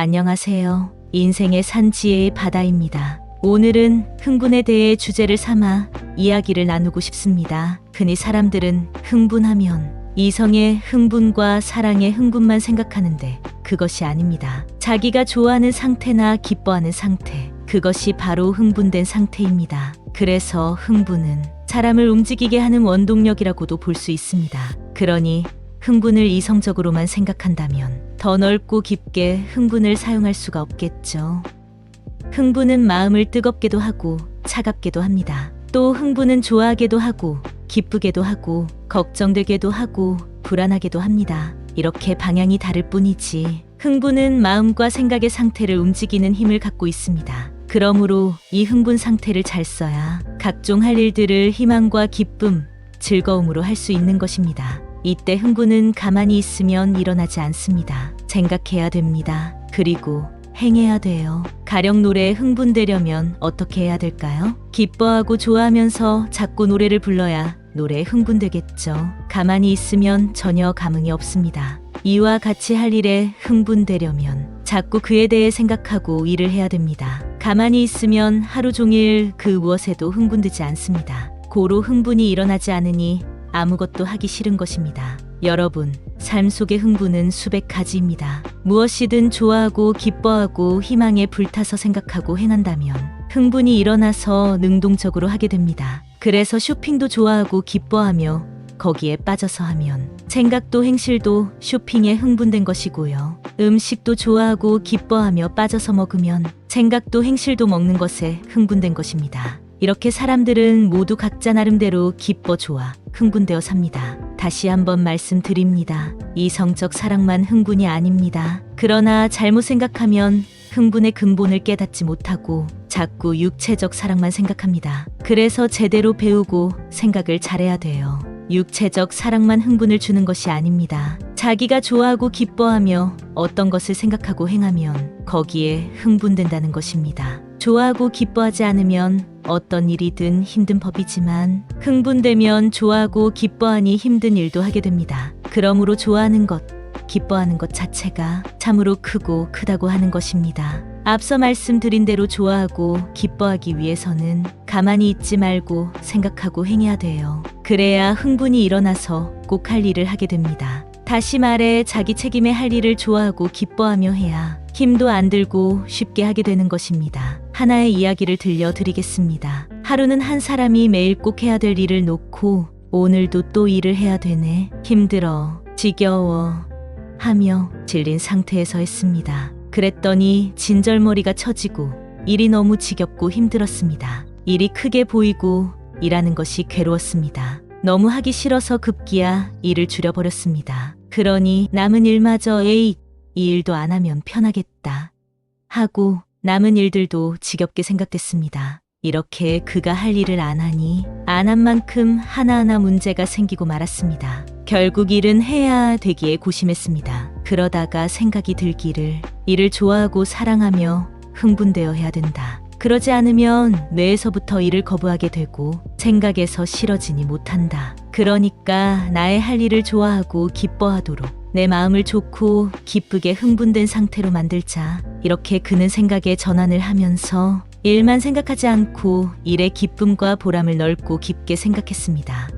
안녕하세요. 인생의 산지혜의 바다입니다. 오늘은 흥분에 대해 주제를 삼아 이야기를 나누고 싶습니다. 흔히 사람들은 흥분하면 이성의 흥분과 사랑의 흥분만 생각하는데 그것이 아닙니다. 자기가 좋아하는 상태나 기뻐하는 상태, 그것이 바로 흥분된 상태입니다. 그래서 흥분은 사람을 움직이게 하는 원동력이라고도 볼 수 있습니다. 그러니 흥분을 이성적으로만 생각한다면 더 넓고 깊게 흥분을 사용할 수가 없겠죠. 흥분은 마음을 뜨겁게도 하고 차갑게도 합니다. 또 흥분은 좋아하게도 하고 기쁘게도 하고 걱정되게도 하고 불안하게도 합니다. 이렇게 방향이 다를 뿐이지 흥분은 마음과 생각의 상태를 움직이는 힘을 갖고 있습니다. 그러므로 이 흥분 상태를 잘 써야 각종 할 일들을 희망과 기쁨, 즐거움으로 할 수 있는 것입니다. 이때 흥분은 가만히 있으면 일어나지 않습니다. 생각해야 됩니다. 그리고 행해야 돼요. 가령 노래에 흥분되려면 어떻게 해야 될까요? 기뻐하고 좋아하면서 자꾸 노래를 불러야 노래에 흥분되겠죠. 가만히 있으면 전혀 감흥이 없습니다. 이와 같이 할 일에 흥분되려면 자꾸 그에 대해 생각하고 일을 해야 됩니다. 가만히 있으면 하루 종일 그 무엇에도 흥분되지 않습니다. 고로 흥분이 일어나지 않으니 아무것도 하기 싫은 것입니다. 여러분, 삶 속의 흥분은 수백 가지입니다. 무엇이든 좋아하고 기뻐하고 희망에 불타서 생각하고 행한다면 흥분이 일어나서 능동적으로 하게 됩니다. 그래서 쇼핑도 좋아하고 기뻐하며 거기에 빠져서 하면 생각도 행실도 쇼핑에 흥분된 것이고요. 음식도 좋아하고 기뻐하며 빠져서 먹으면 생각도 행실도 먹는 것에 흥분된 것입니다. 이렇게 사람들은 모두 각자 나름대로 기뻐 좋아 흥분되어 삽니다. 다시 한번 말씀드립니다. 이성적 사랑만 흥분이 아닙니다. 그러나 잘못 생각하면 흥분의 근본을 깨닫지 못하고 자꾸 육체적 사랑만 생각합니다. 그래서 제대로 배우고 생각을 잘해야 돼요. 육체적 사랑만 흥분을 주는 것이 아닙니다. 자기가 좋아하고 기뻐하며 어떤 것을 생각하고 행하면 거기에 흥분된다는 것입니다. 좋아하고 기뻐하지 않으면 어떤 일이든 힘든 법이지만 흥분되면 좋아하고 기뻐하니 힘든 일도 하게 됩니다. 그러므로 좋아하는 것, 기뻐하는 것 자체가 참으로 크다고 하는 것입니다. 앞서 말씀드린 대로 좋아하고 기뻐하기 위해서는 가만히 있지 말고 생각하고 행해야 돼요. 그래야 흥분이 일어나서 꼭 할 일을 하게 됩니다. 다시 말해 자기 책임에 할 일을 좋아하고 기뻐하며 해야 힘도 안 들고 쉽게 하게 되는 것입니다. 하나의 이야기를 들려드리겠습니다. 하루는 한 사람이 매일 꼭 해야 될 일을 놓고 오늘도 또 일을 해야 되네, 힘들어, 지겨워 하며 질린 상태에서 했습니다. 그랬더니 진절머리가 처지고 일이 너무 지겹고 힘들었습니다. 일이 크게 보이고 일하는 것이 괴로웠습니다. 너무 하기 싫어서 급기야 일을 줄여버렸습니다. 그러니 남은 일마저 이 일도 안 하면 편하겠다 하고 남은 일들도 지겹게 생각됐습니다. 이렇게 그가 할 일을 안 하니 안 한 만큼 하나하나 문제가 생기고 말았습니다. 결국 일은 해야 되기에 고심했습니다. 그러다가 생각이 들기를 일을 좋아하고 사랑하며 흥분되어 해야 된다. 그러지 않으면 뇌에서부터 일을 거부하게 되고 생각에서 싫어지니 못한다. 그러니까 나의 할 일을 좋아하고 기뻐하도록 내 마음을 좋고 기쁘게 흥분된 상태로 만들자. 이렇게 그는 생각의 전환을 하면서 일만 생각하지 않고 일의 기쁨과 보람을 넓고 깊게 생각했습니다.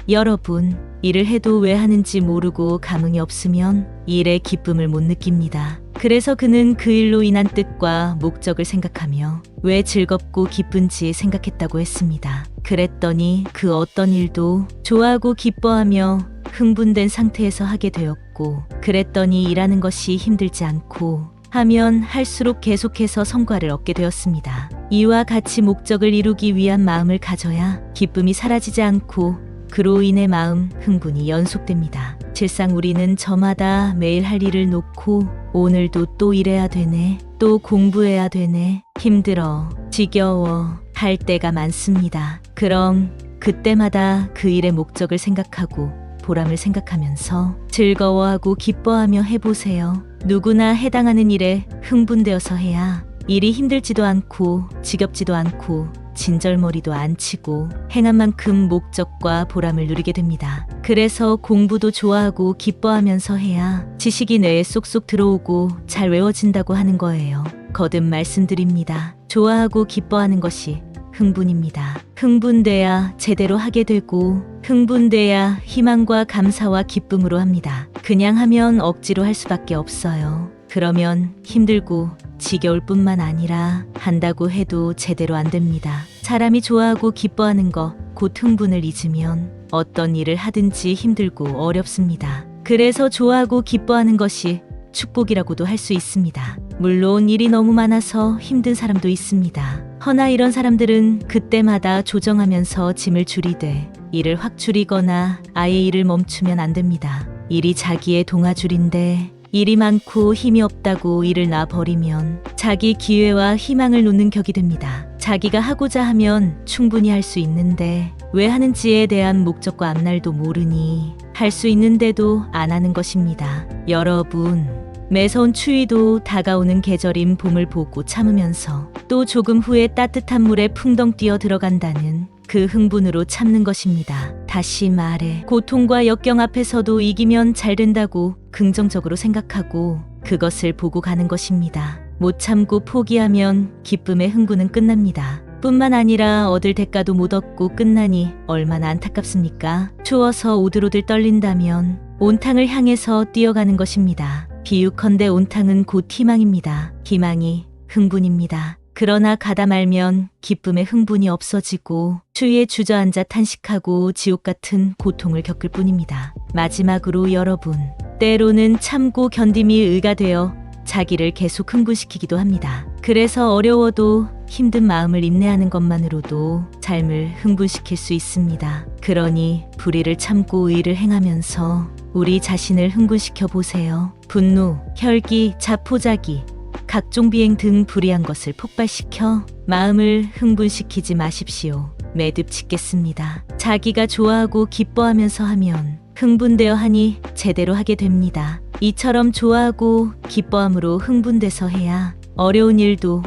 여러분, 일을 해도 왜 하는지 모르고 감흥이 없으면 일의 기쁨을 못 느낍니다. 그래서 그는 그 일로 인한 뜻과 목적을 생각하며 왜 즐겁고 기쁜지 생각했다고 했습니다. 그랬더니 그 어떤 일도 좋아하고 기뻐하며 흥분된 상태에서 하게 되었고, 그랬더니 일하는 것이 힘들지 않고 하면 할수록 계속해서 성과를 얻게 되었습니다. 이와 같이 목적을 이루기 위한 마음을 가져야 기쁨이 사라지지 않고 그로 인해 마음 흥분이 연속됩니다. 실상 우리는 저마다 매일 할 일을 놓고 오늘도 또 일해야 되네, 또 공부해야 되네, 힘들어, 지겨워 할 때가 많습니다. 그럼 그때마다 그 일의 목적을 생각하고 보람을 생각하면서 즐거워하고 기뻐하며 해보세요. 누구나 해당하는 일에 흥분되어서 해야 일이 힘들지도 않고 지겹지도 않고 진절머리도 안 치고 행한 만큼 목적과 보람을 누리게 됩니다. 그래서 공부도 좋아하고 기뻐하면서 해야 지식이 뇌에 쏙쏙 들어오고 잘 외워진다고 하는 거예요. 거듭 말씀드립니다. 좋아하고 기뻐하는 것이 흥분입니다. 흥분돼야 제대로 하게 되고 흥분돼야 희망과 감사와 기쁨으로 합니다. 그냥 하면 억지로 할 수밖에 없어요. 그러면 힘들고 지겨울 뿐만 아니라 한다고 해도 제대로 안 됩니다. 사람이 좋아하고 기뻐하는 거, 곧 흥분을 잊으면 어떤 일을 하든지 힘들고 어렵습니다. 그래서 좋아하고 기뻐하는 것이 축복이라고도 할 수 있습니다. 물론 일이 너무 많아서 힘든 사람도 있습니다. 허나 이런 사람들은 그때마다 조정하면서 짐을 줄이되 일을 확 줄이거나 아예 일을 멈추면 안 됩니다. 일이 자기의 동아줄인데 일이 많고 힘이 없다고 일을 놔버리면 자기 기회와 희망을 놓는 격이 됩니다. 자기가 하고자 하면 충분히 할 수 있는데 왜 하는지에 대한 목적과 앞날도 모르니 할 수 있는데도 안 하는 것입니다. 여러분, 매서운 추위도 다가오는 계절인 봄을 보고 참으면서 또 조금 후에 따뜻한 물에 풍덩 뛰어 들어간다는 그 흥분으로 참는 것입니다. 다시 말해 고통과 역경 앞에서도 이기면 잘 된다고 긍정적으로 생각하고 그것을 보고 가는 것입니다. 못 참고 포기하면 기쁨의 흥분은 끝납니다. 뿐만 아니라 얻을 대가도 못 얻고 끝나니 얼마나 안타깝습니까? 추워서 오들오들 떨린다면 온탕을 향해서 뛰어가는 것입니다. 비유컨대 온탕은 곧 희망입니다. 희망이 흥분입니다. 그러나 가다 말면 기쁨의 흥분이 없어지고 추위에 주저앉아 탄식하고 지옥 같은 고통을 겪을 뿐입니다. 마지막으로 여러분, 때로는 참고 견딤이 의가 되어 자기를 계속 흥분시키기도 합니다. 그래서 어려워도 힘든 마음을 인내하는 것만으로도 삶을 흥분시킬 수 있습니다. 그러니 불의를 참고 의를 행하면서 우리 자신을 흥분시켜 보세요. 분노, 혈기, 자포자기, 각종 비행 등 불의한 것을 폭발시켜 마음을 흥분시키지 마십시오. 매듭 짓겠습니다. 자기가 좋아하고 기뻐하면서 하면 흥분되어 하니 제대로 하게 됩니다. 이처럼 좋아하고 기뻐함으로 흥분돼서 해야 어려운 일도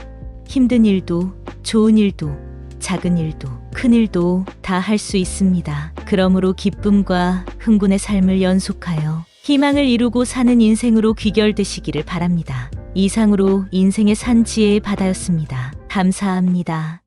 힘든 일도 좋은 일도 작은 일도 큰 일도 다 할 수 있습니다. 그러므로 기쁨과 흥분의 삶을 연속하여 희망을 이루고 사는 인생으로 귀결되시기를 바랍니다. 이상으로 인생의 산지혜의 바다였습니다. 감사합니다.